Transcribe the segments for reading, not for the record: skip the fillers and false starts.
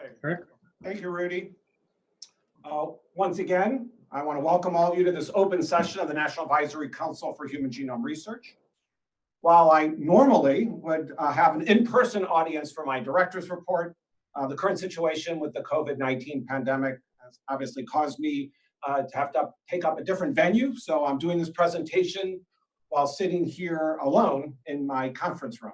Okay. Thank you, Rudy. Once again, I want to welcome all of you to this open session of the National Advisory Council for Human Genome Research. While I normally would have an in-person audience for my director's report, the current situation with the COVID-19 pandemic has obviously caused me to have to take up a different venue. So I'm doing this presentation while sitting here alone in my conference room.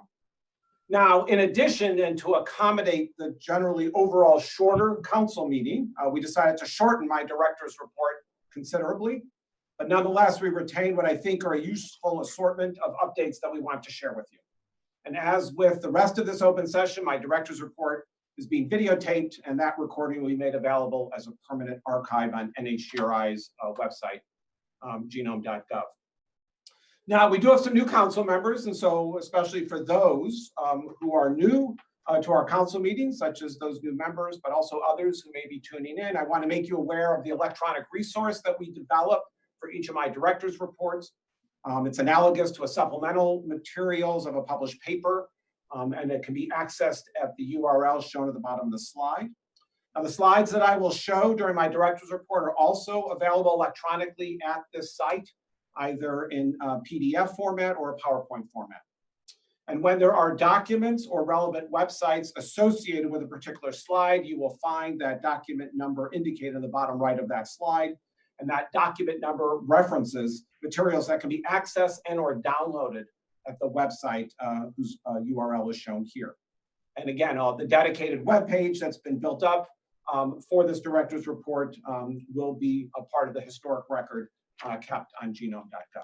Now, in addition, and to accommodate the generally overall shorter council meeting, we decided to shorten my director's report considerably. But nonetheless, we retained what I think are a useful assortment of updates that we want to share with you. And as with the rest of this open session, my director's report is being videotaped, and that recording will be made available as a permanent archive on NHGRI's website, genome.gov. Now, we do have some new council members, and so especially for those who are new to our council meetings, such as those new members, but also others who may be tuning in, I want to make you aware of the electronic resource that we developed for each of my director's reports. It's analogous to a supplemental materials of a published paper, and it can be accessed at the URL shown at the bottom of the slide. Now, the slides that I will show during my director's report are also available electronically at this site, either in a PDF format or a PowerPoint format. And when there are documents or relevant websites associated with a particular slide, you will find that document number indicated in the bottom right of that slide. And that document number references materials that can be accessed and or downloaded at the website whose URL is shown here. And again, the dedicated web page that's been built up for this director's report will be a part of the historic record kept on genome.gov.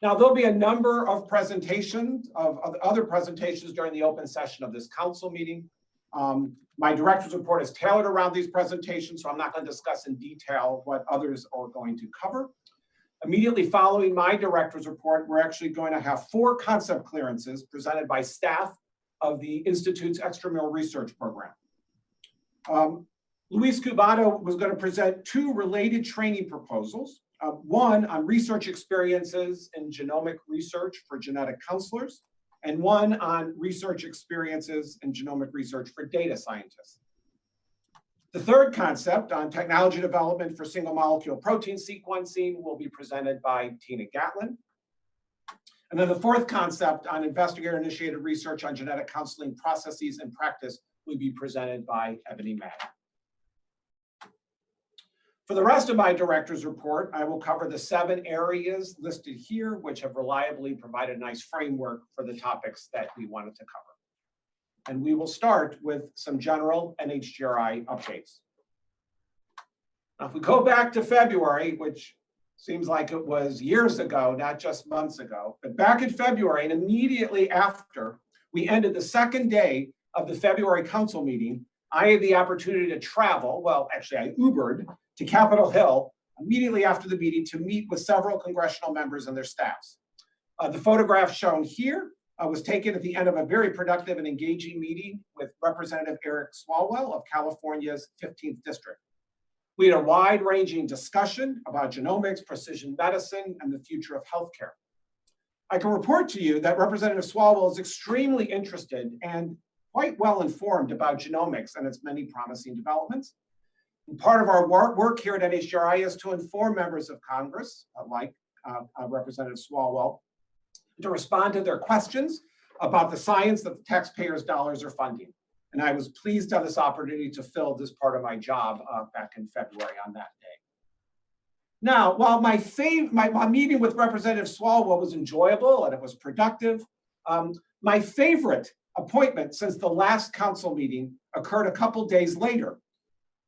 Now, there'll be a number of presentations, of other presentations during the open session of this council meeting. My director's report is tailored around these presentations, so I'm not going to discuss in detail what others are going to cover. Immediately following my director's report, we're actually going to have 4 concept clearances presented by staff of the Institute's Extramural Research Program. Luis Cubano was going to present 2 related training proposals, one on research experiences in genomic research for genetic counselors, and one on research experiences in genomic research for data scientists. The third concept on technology development for single molecule protein sequencing will be presented by Tina Gatlin. And then the fourth concept on investigator-initiated research on genetic counseling processes and practice will be presented by Ebony Madden. For the rest of my director's report, I will cover the 7 areas listed here, which have reliably provided a nice framework for the topics that we wanted to cover. And we will start with some general NHGRI updates. Now, if we go back to February, which seems like it was years ago, not just months ago, but back in February and immediately after we ended the second day of the February council meeting, I had the opportunity to travel, well, actually I Ubered to Capitol Hill immediately after the meeting to meet with several congressional members and their staffs. The photograph shown here was taken at the end of a very productive and engaging meeting with Representative Eric Swalwell of California's 15th District. We had a wide-ranging discussion about genomics, precision medicine, and the future of healthcare. I can report to you that Representative Swalwell is extremely interested and quite well informed about genomics and its many promising developments. And part of our work here at NHGRI is to inform members of Congress, like Representative Swalwell, to respond to their questions about the science that the taxpayers' dollars are funding. And I was pleased to have this opportunity to fill this part of my job back in February on that day. Now, while my meeting with Representative Swalwell was enjoyable and it was productive, my favorite appointment since the last council meeting occurred a couple days later,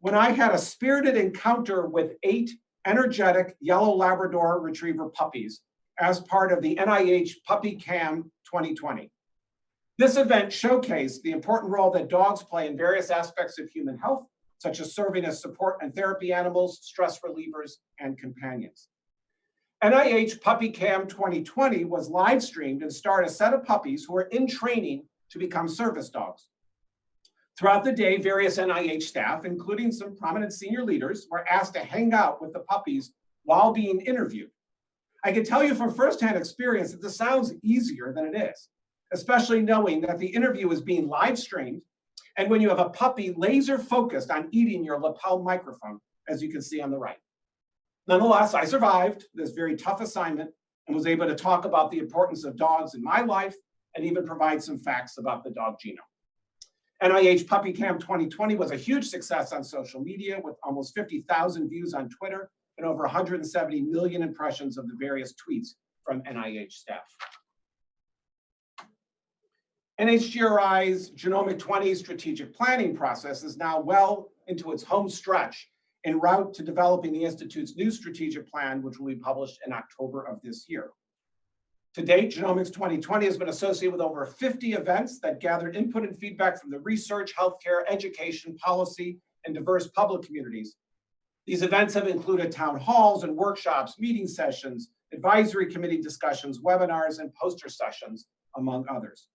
when I had a spirited encounter with 8 energetic yellow Labrador Retriever puppies as part of the NIH Puppy Cam 2020. This event showcased the important role that dogs play in various aspects of human health, such as serving as support and therapy animals, stress relievers, and companions. NIH Puppy Cam 2020 was live streamed and starred a set of puppies who were in training to become service dogs. Throughout the day, various NIH staff, including some prominent senior leaders, were asked to hang out with the puppies while being interviewed. I can tell you from firsthand experience that this sounds easier than it is, especially knowing that the interview is being live streamed and when you have a puppy laser focused on eating your lapel microphone, as you can see on the right. Nonetheless, I survived this very tough assignment and was able to talk about the importance of dogs in my life and even provide some facts about the dog genome. NIH PuppyCam 2020 was a huge success on social media with almost 50,000 views on Twitter and over 170 million impressions of the various tweets from NIH staff. NHGRI's Genomic 20 strategic planning process is now well into its home stretch en route to developing the Institute's new strategic plan, which will be published in October of this year. To date, Genomics 2020 has been associated with over 50 events that gathered input and feedback from the research, healthcare, education, policy, and diverse public communities. These events have included town halls and workshops, meeting sessions, advisory committee discussions, webinars, and poster sessions, among others.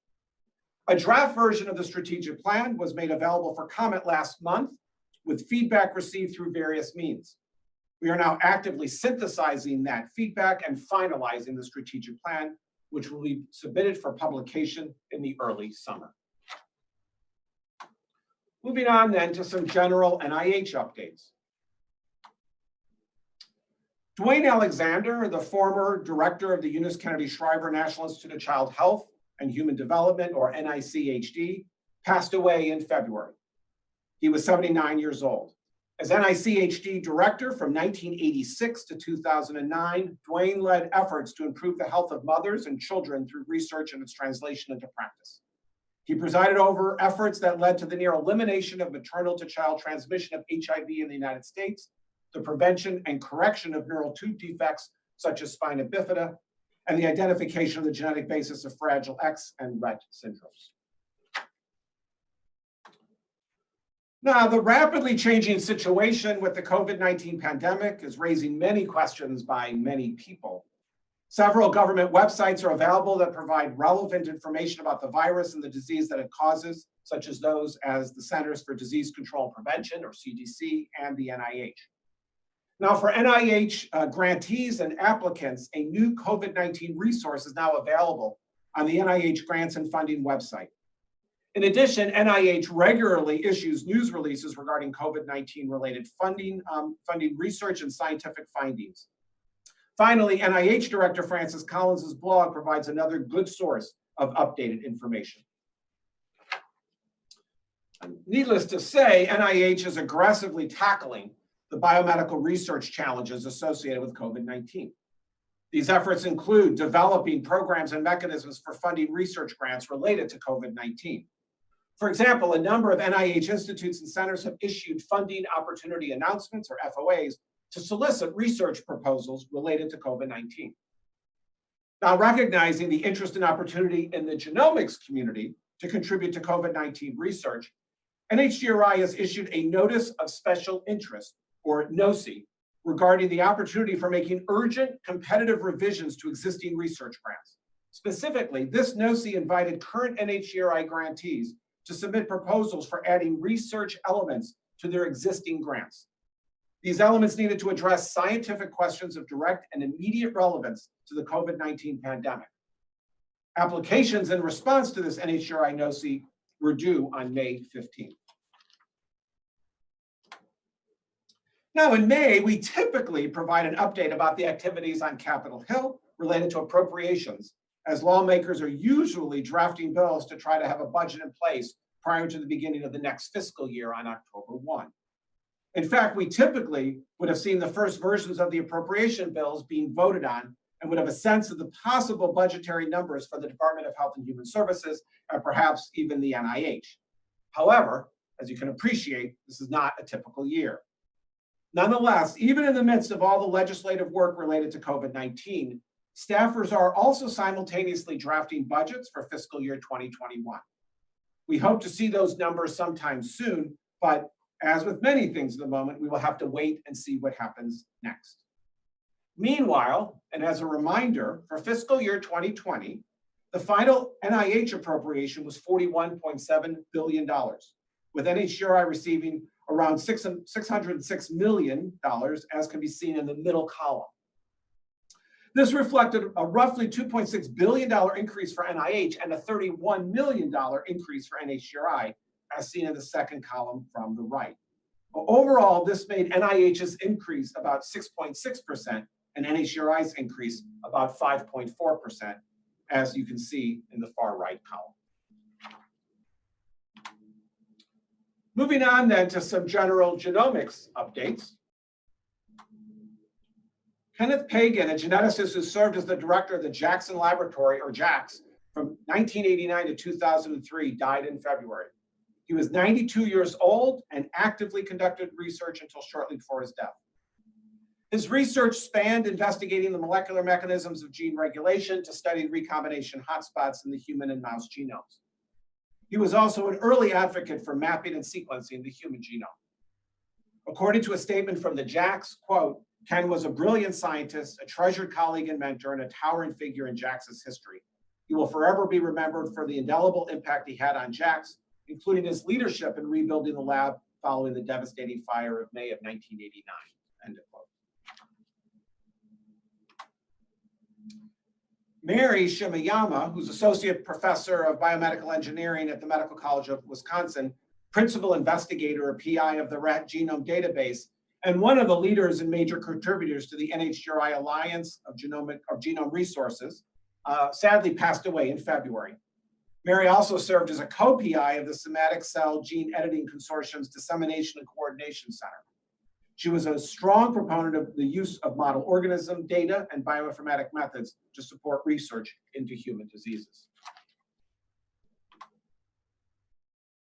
A draft version of the strategic plan was made available for comment last month, with feedback received through various means. We are now actively synthesizing that feedback and finalizing the strategic plan, which will be submitted for publication in the early summer. Moving on then to some general NIH updates. Duane Alexander, the former director of the Eunice Kennedy Shriver National Institute of Child Health and Human Development, or NICHD, passed away in February. He was 79 years old. As NICHD director from 1986 to 2009, Duane led efforts to improve the health of mothers and children through research and its translation into practice. He presided over efforts that led to the near elimination of maternal to child transmission of HIV in the United States, the prevention and correction of neural tube defects such as spina bifida, and the identification of the genetic basis of Fragile X and Rett syndromes. Now, the rapidly changing situation with the COVID-19 pandemic is raising many questions by many people. Several government websites are available that provide relevant information about the virus and the disease that it causes, such as those as the Centers for Disease Control and Prevention, or CDC, and the NIH. Now, for NIH grantees and applicants, a new COVID-19 resource is now available on the NIH Grants and Funding website. In addition, NIH regularly issues news releases regarding COVID-19 related funding research and scientific findings. Finally, NIH Director Francis Collins' blog provides another good source of updated information. Needless to say, NIH is aggressively tackling the biomedical research challenges associated with COVID-19. These efforts include developing programs and mechanisms for funding research grants related to COVID-19. For example, a number of NIH institutes and centers have issued funding opportunity announcements, or FOAs, to solicit research proposals related to COVID-19. Now, recognizing the interest and opportunity in the genomics community to contribute to COVID-19 research, NHGRI has issued a Notice of Special Interest, or NOSI, regarding the opportunity for making urgent competitive revisions to existing research grants. Specifically, this NOSI invited current NHGRI grantees to submit proposals for adding research elements to their existing grants. These elements needed to address scientific questions of direct and immediate relevance to the COVID-19 pandemic. Applications in response to this NHGRI NOSI were due on May 15th. Now, in May, we typically provide an update about the activities on Capitol Hill related to appropriations, as lawmakers are usually drafting bills to try to have a budget in place prior to the beginning of the next fiscal year on October 1. In fact, we typically would have seen the first versions of the appropriation bills being voted on and would have a sense of the possible budgetary numbers for the Department of Health and Human Services and perhaps even the NIH. However, as you can appreciate, this is not a typical year. Nonetheless, even in the midst of all the legislative work related to COVID-19, staffers are also simultaneously drafting budgets for fiscal year 2021. We hope to see those numbers sometime soon, but as with many things at the moment, we will have to wait and see what happens next. Meanwhile, and as a reminder, for fiscal year 2020, the final NIH appropriation was $41.7 billion, with NHGRI receiving around $606 million, as can be seen in the middle column. This reflected a roughly $2.6 billion increase for NIH and a $31 million increase for NHGRI, as seen in the second column from the right. Well, overall, this made NIH's increase about 6.6% and NHGRI's increase about 5.4%, as you can see in the far right column. Moving on then to some general genomics updates. Kenneth Paigen, a geneticist who served as the director of the Jackson Laboratory, or JAX, from 1989 to 2003, died in February. He was 92 years old and actively conducted research until shortly before his death. His research spanned investigating the molecular mechanisms of gene regulation to study recombination hotspots in the human and mouse genomes. He was also an early advocate for mapping and sequencing the human genome. According to a statement from the JAX, quote, Ken was a brilliant scientist, a treasured colleague and mentor, and a towering figure in JAX's history. He will forever be remembered for the indelible impact he had on JAX, including his leadership in rebuilding the lab following the devastating fire of May of 1989, end of quote. Mary Shimoyama, who's associate professor of biomedical engineering at the Medical College of Wisconsin, principal investigator or PI of the Rat Genome Database, and one of the leaders and major contributors to the NHGRI Alliance of Genome Resources, sadly passed away in February. Mary also served as a co-PI of the Somatic Cell Gene Editing Consortium's Dissemination and Coordination Center. She was a strong proponent of the use of model organism data and bioinformatic methods to support research into human diseases.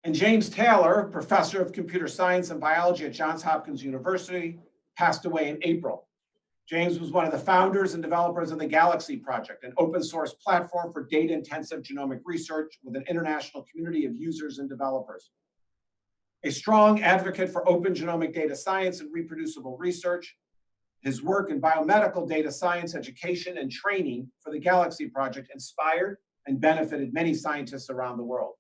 And James Taylor, professor of computer science and biology at Johns Hopkins University, passed away in April. James was one of the founders and developers of the Galaxy Project, an open source platform for data-intensive genomic research with an international community of users and developers. A strong advocate for open genomic data science and reproducible research, his work in biomedical data science education and training for the Galaxy Project inspired and benefited many scientists around the world.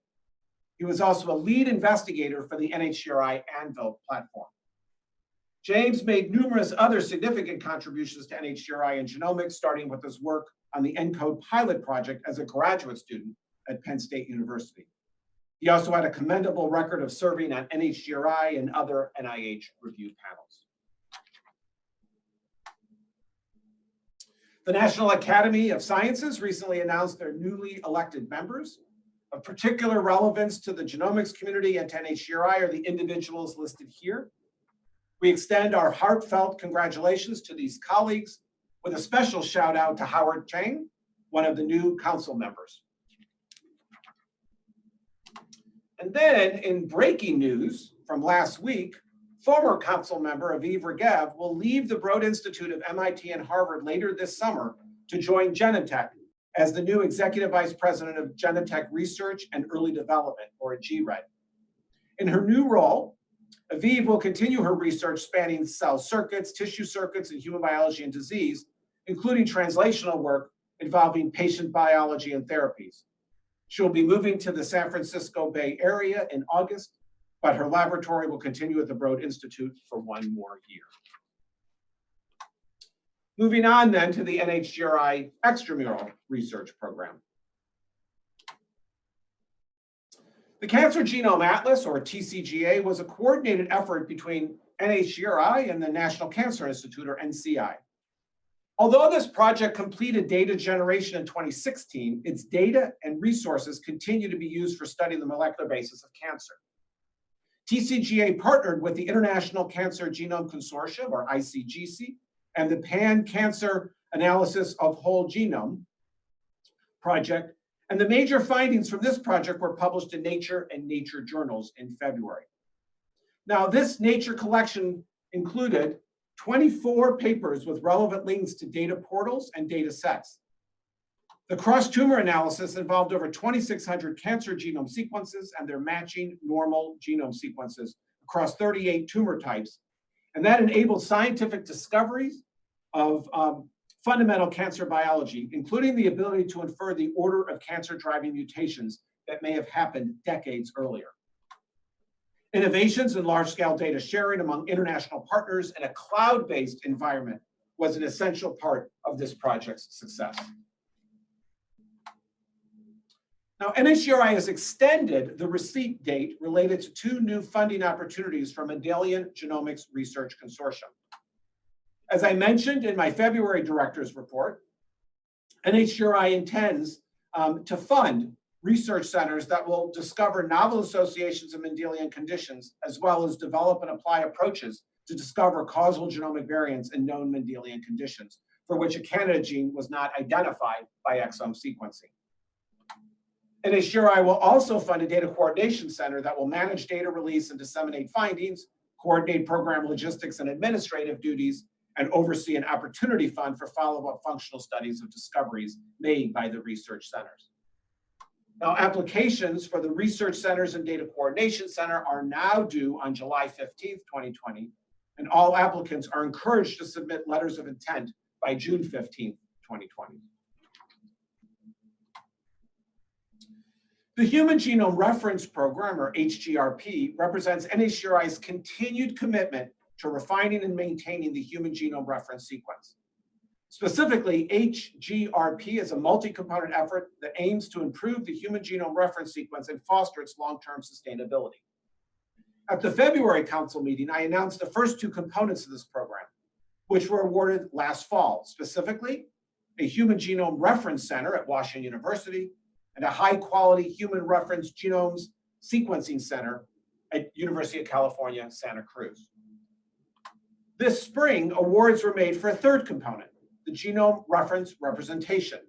He was also a lead investigator for the NHGRI Anvil platform. James made numerous other significant contributions to NHGRI and genomics, starting with his work on the ENCODE pilot project as a graduate student at Penn State University. He also had a commendable record of serving on NHGRI and other NIH review panels. The National Academy of Sciences recently announced their newly elected members. Of particular relevance to the genomics community and to NHGRI are the individuals listed here. We extend our heartfelt congratulations to these colleagues, with a special shout out to Howard Chang, one of the new council members. And then in breaking news from last week, former council member Aviv Regev will leave the Broad Institute of MIT and Harvard later this summer to join Genentech as the new executive vice president of Genentech Research and Early Development, or GRED. In her new role, Aviv will continue her research spanning cell circuits, tissue circuits, and human biology and disease, including translational work involving patient biology and therapies. She'll be moving to the San Francisco Bay Area in August, but her laboratory will continue at the Broad Institute for one more year. Moving on then to the NHGRI Extramural Research Program. The Cancer Genome Atlas, or TCGA, was a coordinated effort between NHGRI and the National Cancer Institute, or NCI. Although this project completed data generation in 2016, its data and resources continue to be used for studying the molecular basis of cancer. TCGA partnered with the International Cancer Genome Consortium, or ICGC, and the Pan-Cancer Analysis of Whole Genome project, and the major findings from this project were published in Nature and Nature journals in February. Now, this Nature collection included 24 papers with relevant links to data portals and data sets. The cross-tumor analysis involved over 2,600 cancer genome sequences and their matching normal genome sequences across 38 tumor types, and that enabled scientific discoveries of fundamental cancer biology, including the ability to infer the order of cancer-driving mutations that may have happened decades earlier. Innovations in large-scale data sharing among international partners in a cloud-based environment was an essential part of this project's success. Now, NACHGR has extended the receipt date related to 2 new funding opportunities from Mendelian Genomics Research Consortium. As I mentioned in my February director's report, NACHGR intends to fund research centers that will discover novel associations of Mendelian conditions, as well as develop and apply approaches to discover causal genomic variants in known Mendelian conditions, for which a candidate gene was not identified by exome sequencing. NACHGR will also fund a data coordination center that will manage data release and disseminate findings, coordinate program logistics and administrative duties, and oversee an opportunity fund for follow-up functional studies of discoveries made by the research centers. Now, applications for the research centers and data coordination center are now due on July 15th, 2020, and all applicants are encouraged to submit letters of intent by June 15th, 2020. The Human Genome Reference Program, or HGRP, represents NACHGR's continued commitment to refining and maintaining the human genome reference sequence. Specifically, HGRP is a multi-component effort that aims to improve the human genome reference sequence and foster its long-term sustainability. At the February Council meeting, I announced the first 2 components of this program, which were awarded last fall, specifically a Human Genome Reference Center at Washington University and a high-quality Human Reference Genomes Sequencing Center at University of California, Santa Cruz. This spring, awards were made for a 3rd component, the genome reference representation.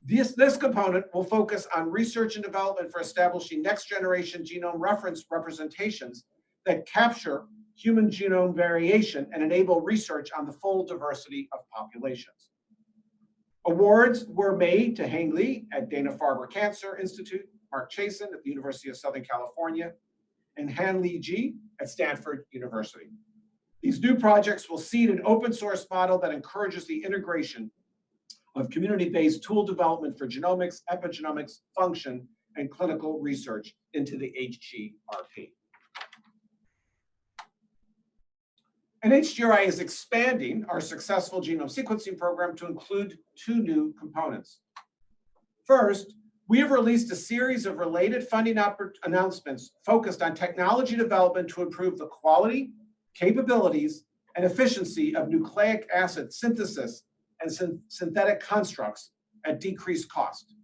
This component will focus on research and development for establishing next-generation genome reference representations that capture human genome variation and enable research on the full diversity of populations. Awards were made to Heng Li at Dana-Farber Cancer Institute, Mark Chasen at the University of Southern California, and Han Li Ji at Stanford University. These new projects will seed an open source model that encourages the integration of community-based tool development for genomics, epigenomics, function, and clinical research into the HGRP. NHGRI is expanding our successful genome sequencing program to include 2 new components. First, we have released a series of related funding announcements focused on technology development to improve the quality, capabilities, and efficiency of nucleic acid synthesis and synthetic constructs at decreased cost.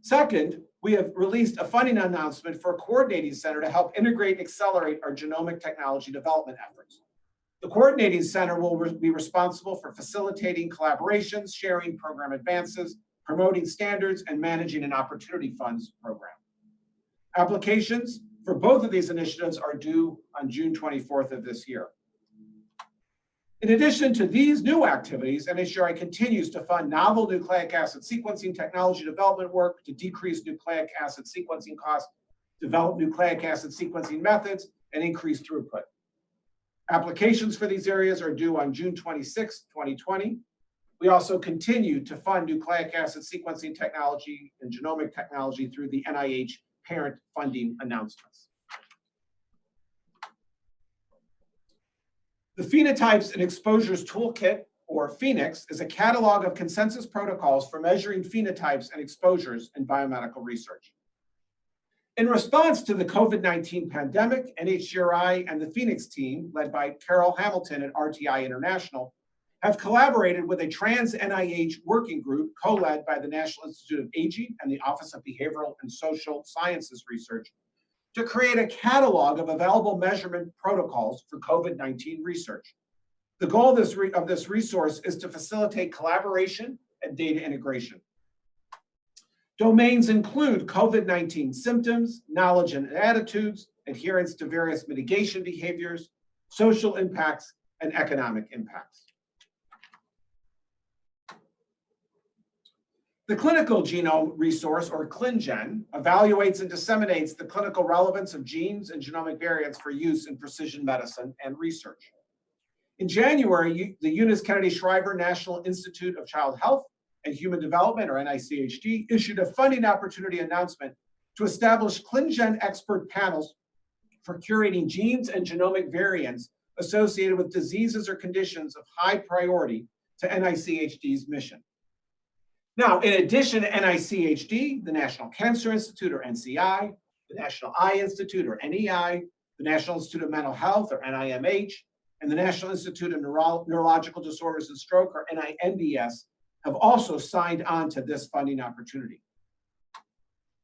Second, we have released a funding announcement for a coordinating center to help integrate and accelerate our genomic technology development efforts. The coordinating center will be responsible for facilitating collaborations, sharing program advances, promoting standards, and managing an opportunity funds program. Applications for both of these initiatives are due on June 24th of this year. In addition to these new activities, NHGRI continues to fund novel nucleic acid sequencing technology development work to decrease nucleic acid sequencing costs, develop nucleic acid sequencing methods, and increase throughput. Applications for these areas are due on June 26, 2020. We also continue to fund nucleic acid sequencing technology and genomic technology through the NIH parent funding announcements. The Phenotypes and Exposures Toolkit, or Phenx, is a catalog of consensus protocols for measuring phenotypes and exposures in biomedical research. In response to the COVID-19 pandemic, NHGRI and the Phenx team, led by Carol Hamilton at RTI International, have collaborated with a trans-NIH working group co-led by the National Institute of Aging and the Office of Behavioral and Social Sciences Research to create a catalog of available measurement protocols for COVID-19 research. The goal of this resource is to facilitate collaboration and data integration. Domains include COVID-19 symptoms, knowledge and attitudes, adherence to various mitigation behaviors, social impacts, and economic impacts. The Clinical Genome Resource, or ClinGen, evaluates and disseminates the clinical relevance of genes and genomic variants for use in precision medicine and research. In January, the Eunice Kennedy Shriver National Institute of Child Health and Human Development, or NICHD, issued a funding opportunity announcement to establish ClinGen expert panels for curating genes and genomic variants associated with diseases or conditions of high priority to NICHD's mission. Now, in addition to NICHD, the National Cancer Institute, or NCI, the National Eye Institute, or NEI, the National Institute of Mental Health, or NIMH, and the National Institute of Neurological Disorders and Stroke, or NINDS, have also signed on to this funding opportunity.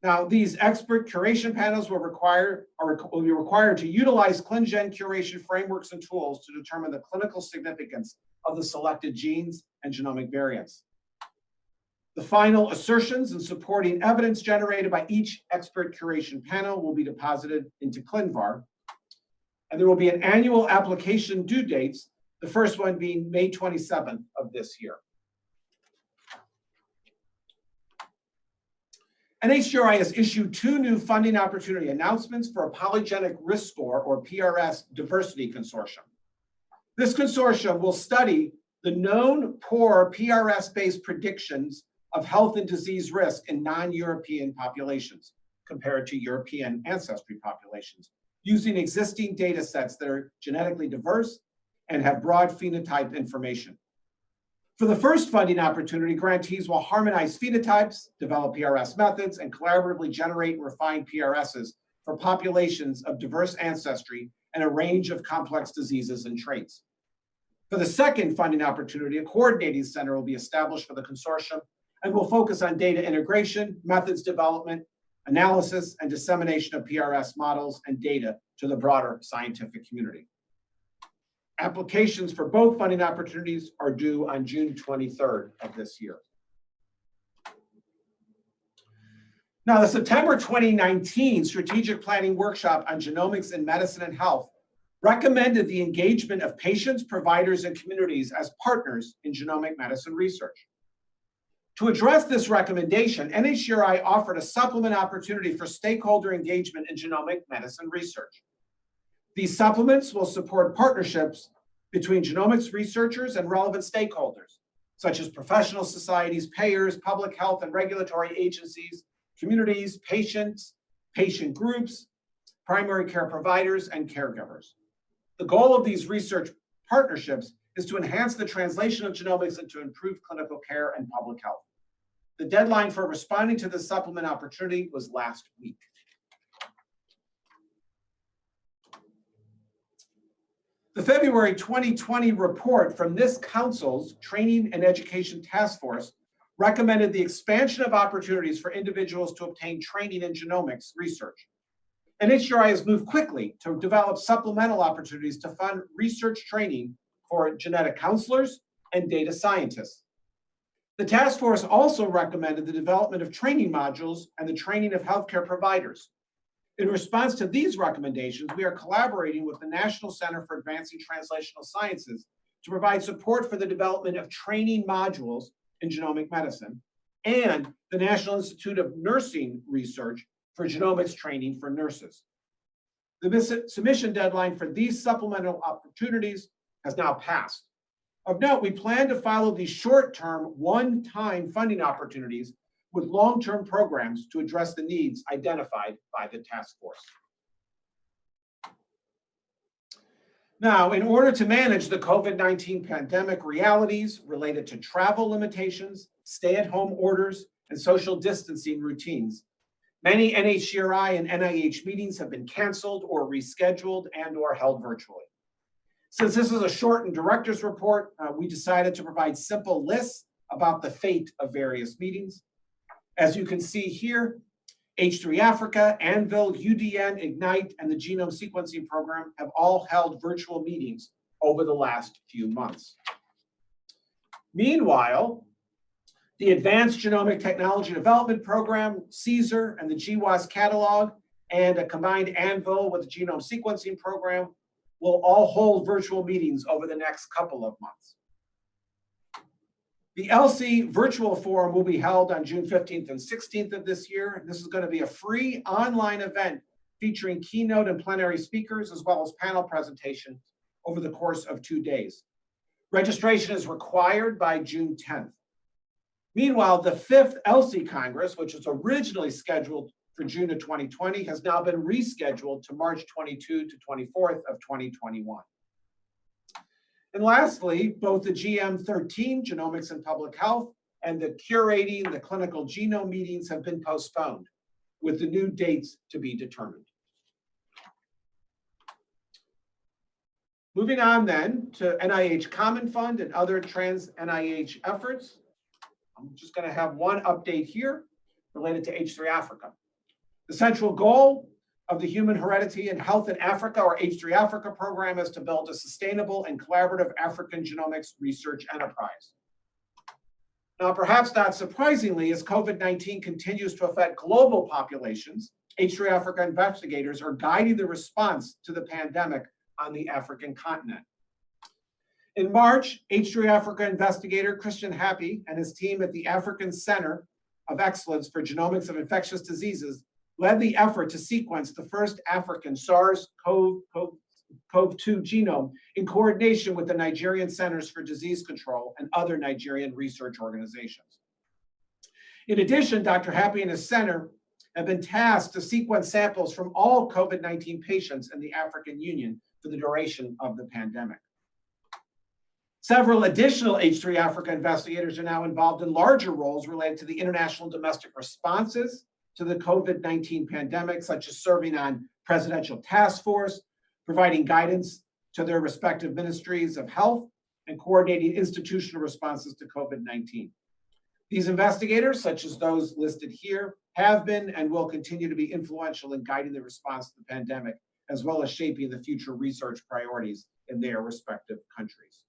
Now, these expert curation panels will be required to utilize ClinGen curation frameworks and tools to determine the clinical significance of the selected genes and genomic variants. The final assertions and supporting evidence generated by each expert curation panel will be deposited into ClinVar, and there will be an annual application due dates, the first one being May 27th of this year. NHGRI has issued 2 new funding opportunity announcements for a polygenic risk score, or PRS, diversity consortium. This consortium will study the known poor PRS-based predictions of health and disease risk in non-European populations compared to European ancestry populations, using existing data sets that are genetically diverse and have broad phenotype information. For the first funding opportunity, grantees will harmonize phenotypes, develop PRS methods, and collaboratively generate and refine PRSs for populations of diverse ancestry and a range of complex diseases and traits. For the second funding opportunity, a coordinating center will be established for the consortium and will focus on data integration, methods development, analysis, and dissemination of PRS models and data to the broader scientific community. Applications for both funding opportunities are due on June 23rd of this year. Now, the September 2019 Strategic Planning Workshop on Genomics in Medicine and Health recommended the engagement of patients, providers, and communities as partners in genomic medicine research. To address this recommendation, NHGRI offered a supplement opportunity for stakeholder engagement in genomic medicine research. These supplements will support partnerships between genomics researchers and relevant stakeholders, such as professional societies, payers, public health and regulatory agencies, communities, patients, patient groups, primary care providers, and caregivers. The goal of these research partnerships is to enhance the translation of genomics into improved clinical care and public health. The deadline for responding to the supplement opportunity was last week. The February 2020 report from this council's Training and Education Task Force recommended the expansion of opportunities for individuals to obtain training in genomics research. NHGRI has moved quickly to develop supplemental opportunities to fund research training for genetic counselors and data scientists. The task force also recommended the development of training modules and the training of healthcare providers. In response to these recommendations, we are collaborating with the National Center for Advancing Translational Sciences to provide support for the development of training modules in genomic medicine and the National Institute of Nursing Research for genomics training for nurses. The submission deadline for these supplemental opportunities has now passed. Of note, we plan to follow these short-term, one-time funding opportunities with long-term programs to address the needs identified by the task force. Now, in order to manage the COVID-19 pandemic realities related to travel limitations, stay-at-home orders, and social distancing routines, many NHGRI and NIH meetings have been canceled or rescheduled and/or held virtually. Since this is a shortened director's report, we decided to provide simple lists about the fate of various meetings. As you can see here, H3 Africa, Anvil, UDN, Ignite, and the Genome Sequencing Program have all held virtual meetings over the last few months. Meanwhile, the Advanced Genomic Technology Development Program, CSER, and the GWAS Catalog, and a combined Anvil with the Genome Sequencing Program will all hold virtual meetings over the next couple of months. The ELSI virtual forum will be held on June 15th and 16th of this year. This is going to be a free online event featuring keynote and plenary speakers, as well as panel presentations over the course of 2 days. Registration is required by June 10th. Meanwhile, the 5th ELSI Congress, which was originally scheduled for June of 2020, has now been rescheduled to March 22 to 24th of 2021. And lastly, both the GM13, Genomics and Public Health, and the curating the clinical genome meetings have been postponed, with the new dates to be determined. Moving on then to NIH Common Fund and other trans-NIH efforts. I'm just going to have one update here related to H3 Africa. The central goal of the Human Heredity and Health in Africa, or H3 Africa program, is to build a sustainable and collaborative African genomics research enterprise. Now, perhaps not surprisingly, as COVID-19 continues to affect global populations, H3 Africa investigators are guiding the response to the pandemic on the African continent. In March, H3 Africa investigator Christian Happy and his team at the African Center of Excellence for Genomics of Infectious Diseases led the effort to sequence the first African SARS-CoV-2 genome in coordination with the Nigerian Centers for Disease Control and other Nigerian research organizations. In addition, Dr. Happy and his center have been tasked to sequence samples from all COVID-19 patients in the African Union for the duration of the pandemic. Several additional H3 Africa investigators are now involved in larger roles related to the international domestic responses to the COVID-19 pandemic, such as serving on presidential task force, providing guidance to their respective ministries of health, and coordinating institutional responses to COVID-19. These investigators, such as those listed here, have been and will continue to be influential in guiding the response to the pandemic, as well as shaping the future research priorities in their respective countries.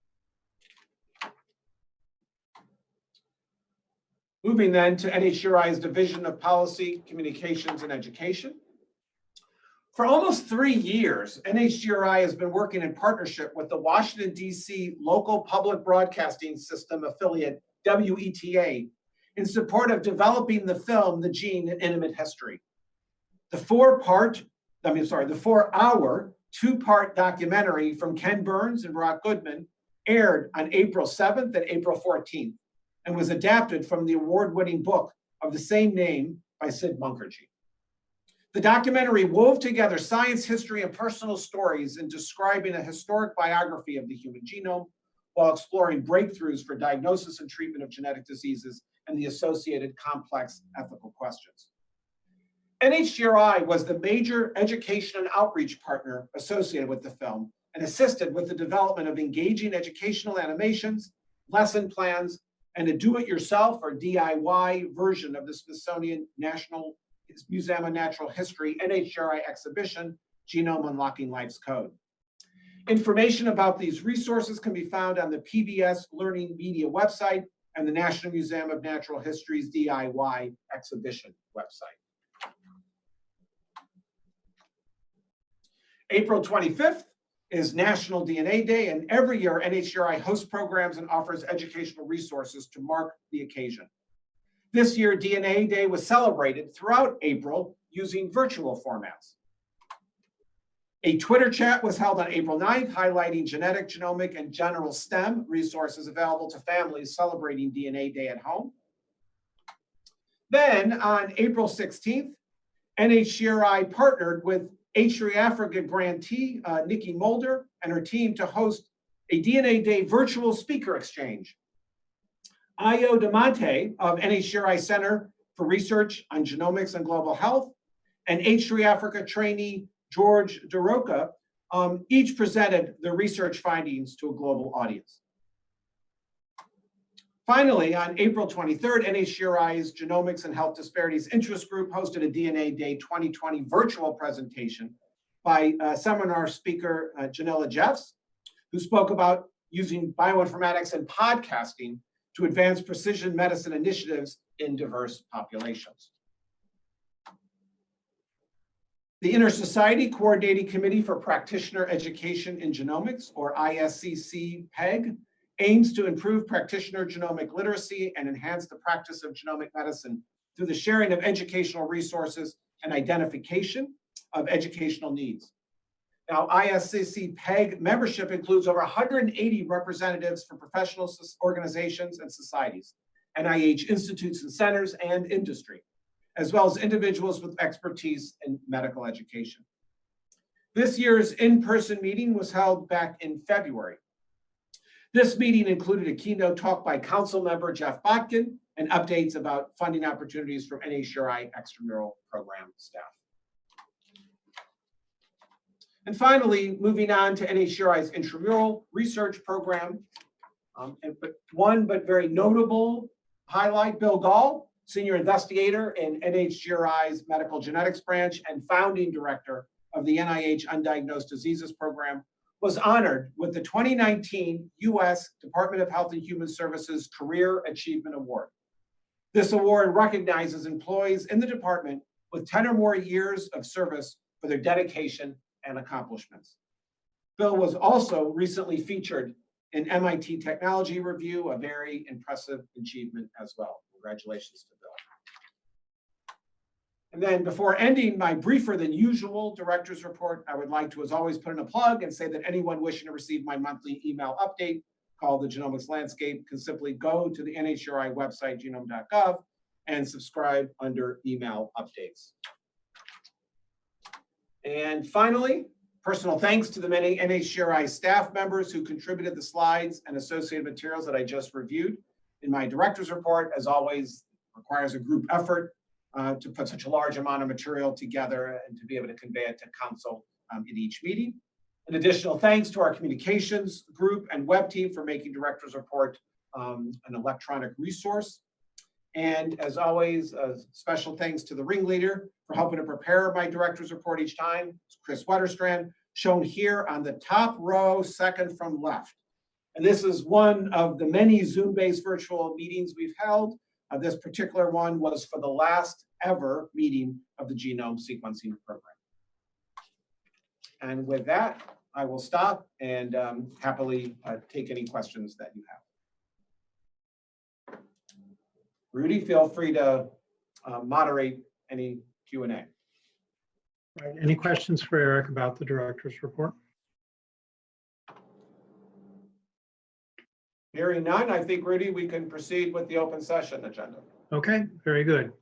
Moving then to NHGRI's Division of Policy, Communications, and Education. For almost 3 years, NHGRI has been working in partnership with the Washington, D.C. local public broadcasting system affiliate, WETA, in support of developing the film, The Gene in Intimate History. The 4-hour, 2-part documentary from Ken Burns and Brock Goodman aired on April 7th and April 14th, and was adapted from the award-winning book of the same name by Sid Mukherjee. The documentary wove together science, history, and personal stories in describing a historic biography of the human genome while exploring breakthroughs for diagnosis and treatment of genetic diseases and the associated complex ethical questions. NHGRI was the major education and outreach partner associated with the film and assisted with the development of engaging educational animations, lesson plans, and a do-it-yourself or DIY version of the Smithsonian National Museum of Natural History NHGRI exhibition, Genome Unlocking Life's Code. Information about these resources can be found on the PBS Learning Media website and the National Museum of Natural History's DIY exhibition website. April 25th is National DNA Day, and every year NHGRI hosts programs and offers educational resources to mark the occasion. This year, DNA Day was celebrated throughout April using virtual formats. A Twitter chat was held on April 9th, highlighting genetic, genomic, and general STEM resources available to families celebrating DNA Day at home. Then on April 16th, NHGRI partnered with H3 Africa grantee Nikki Mulder and her team to host a DNA Day virtual speaker exchange. Ayo Damante of NHGRI Center for Research on Genomics and Global Health and H3 Africa trainee George DeRoca each presented their research findings to a global audience. Finally, on April 23rd, NHGRI's Genomics and Health Disparities Interest Group hosted a DNA Day 2020 virtual presentation by seminar speaker Janella Jeffs, who spoke about using bioinformatics and podcasting to advance precision medicine initiatives in diverse populations. The Inter-Society Coordinating Committee for Practitioner Education in Genomics, or ISCC-PEG, aims to improve practitioner genomic literacy and enhance the practice of genomic medicine through the sharing of educational resources and identification of educational needs. Now, ISCC-PEG membership includes over 180 representatives from professional organizations and societies, NIH institutes and centers, and industry, as well as individuals with expertise in medical education. This year's in-person meeting was held back in February. This meeting included a keynote talk by Council Member Jeff Botkin and updates about funding opportunities from NACHGR Extramural program staff. And finally, moving on to NACHGR's intramural research program, but very notable highlight, Bill Gall, Senior Investigator in NHGRI's Medical Genetics Branch and Founding Director of the NIH Undiagnosed Diseases Program, was honored with the 2019 U.S. Department of Health and Human Services Career Achievement Award. This award recognizes employees in the department with 10 or more years of service for their dedication and accomplishments. Bill was also recently featured in MIT Technology Review, a very impressive achievement as well. Congratulations to Bill. And then before ending my briefer than usual director's report, I would like to, as always, put in a plug and say that anyone wishing to receive my monthly email update called the Genomics Landscape can simply go to the NHGRI website, genome.gov, and subscribe under email updates. And finally, personal thanks to the many NHGRI staff members who contributed the slides and associated materials that I just reviewed. In my director's report, as always, requires a group effort to put such a large amount of material together and to be able to convey it to council in each meeting. An additional thanks to our communications group and web team for making director's report an electronic resource. And as always, special thanks to the ringleader for helping to prepare my director's report each time, Chris Wetterstrand, shown here on the top row, second from left. And this is one of the many Zoom-based virtual meetings we've held. This particular one was for the last ever meeting of the Genome Sequencing Program. And with that, I will stop and happily take any questions that you have. Rudy, feel free to moderate any Q&A. Right. Any questions for Eric about the director's report? Hearing none, I think, Rudy, we can proceed with the open session agenda. Okay, very good.